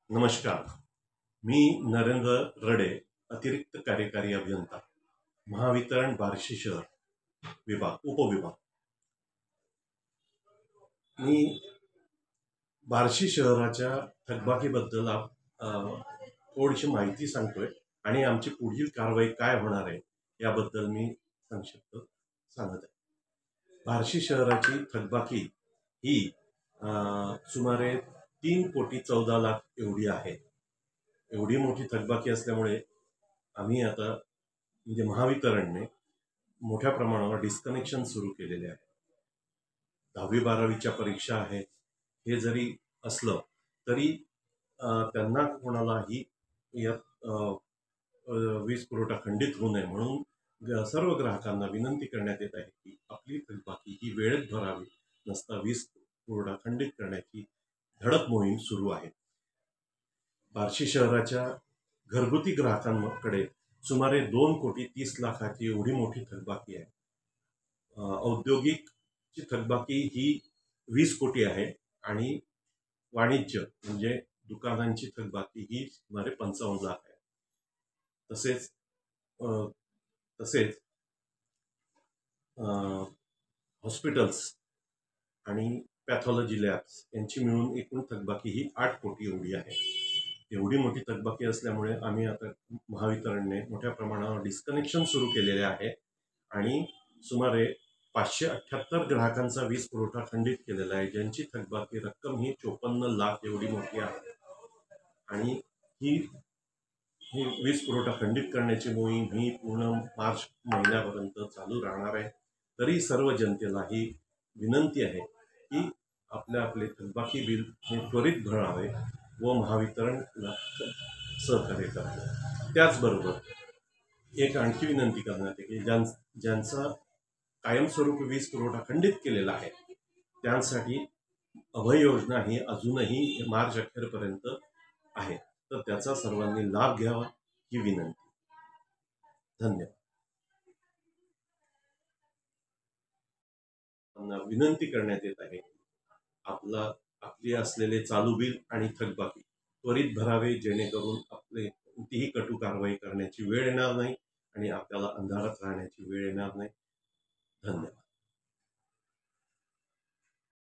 नमस्कार. मी नरेंद्र रडे, अतिरिक्त कार्यकारी अभियंता, महावितरण बार्शी शहर उपविभाग. मी बार्शी शहराच्या थकबाकीबद्दल थोडीशी माहिती सांगतोय आणि आमची पुढील कारवाई काय होणार आहे याबद्दल मी संक्षिप्त सांगत आहे. बार्शी शहराची थकबाकी ही सुमारे 3,14,00,000 एवढी आहे. एवढी मोठी थकबाकी असल्यामुळे आम्ही आता म्हणजे महावितरणने मोठ्या प्रमाणावर डिस्कनेक्शन सुरू केलेले आहे. 10वी-12वीच्या परीक्षा आहेत. हे जरी असलं तरी त्यांना कोणालाही यात वीज पुरवठा खंडित होऊ नये म्हणून सर्व ग्राहकांना विनंती करण्यात येत आहे की आपली थकबाकी ही वेळेत भरावी, नसता वीज पुरवठा खंडित करण्याची धडक मोहीम सुरू आहे. बार्शी शहराच्या घरगुती ग्राहकांकडे सुमारे 2,30,00,000ची एवढी मोठी थकबाकी आहे. औद्योगिकची थकबाकी ही 20 कोटी आहे आणि वाणिज्य म्हणजे दुकानांची थकबाकी ही सुमारे 55,00,000 आहे. तसेच हॉस्पिटल्स आणि पॅथॉलॉजी लॅब्स यांची मिळून एकूण थकबाकी ही 8 कोटी एवढी आहे. एवढी मोठी थकबाकी असल्यामुळे आम्ही आता महावितरणने मोठ्या प्रमाणावर डिस्कनेक्शन सुरू केलेले आहे आणि सुमारे 578 ग्राहकांचा वीज पुरवठा खंडित केलेला आहे, ज्यांची थकबाकी रक्कम ही 54,00,000 एवढी मोठी आहे. आणि ही वीज पुरवठा खंडित करण्याची मोहीम ही पूर्ण मार्च महिन्यापर्यंत चालू राहणार आहे. तरी सर्व जनतेला ही विनंती आहे की आपले थकबाकी बिल हे त्वरित भरावे व महावितरणला सहकार्य करावे. त्याचबरोबर एक आणखी विनंती करण्यात येते की ज्यांचा कायमस्वरूपी वीज पुरवठा खंडित केलेला आहे त्यांसाठी अभय योजना ही अजूनही मार्च अखेरपर्यंत आहे, तर त्याचा सर्वांनी लाभ घ्यावा ही विनंती. धन्यवाद. विनंती करण्यात येत आहे आपली असलेले चालू बिल आणि थकबाकी त्वरित भरावे, जेणेकरून आपले कोणतीही कटू कारवाई करण्याची वेळ येणार नाही आणि आपल्याला अंधारात राहण्याची वेळ येणार नाही. धन्यवाद.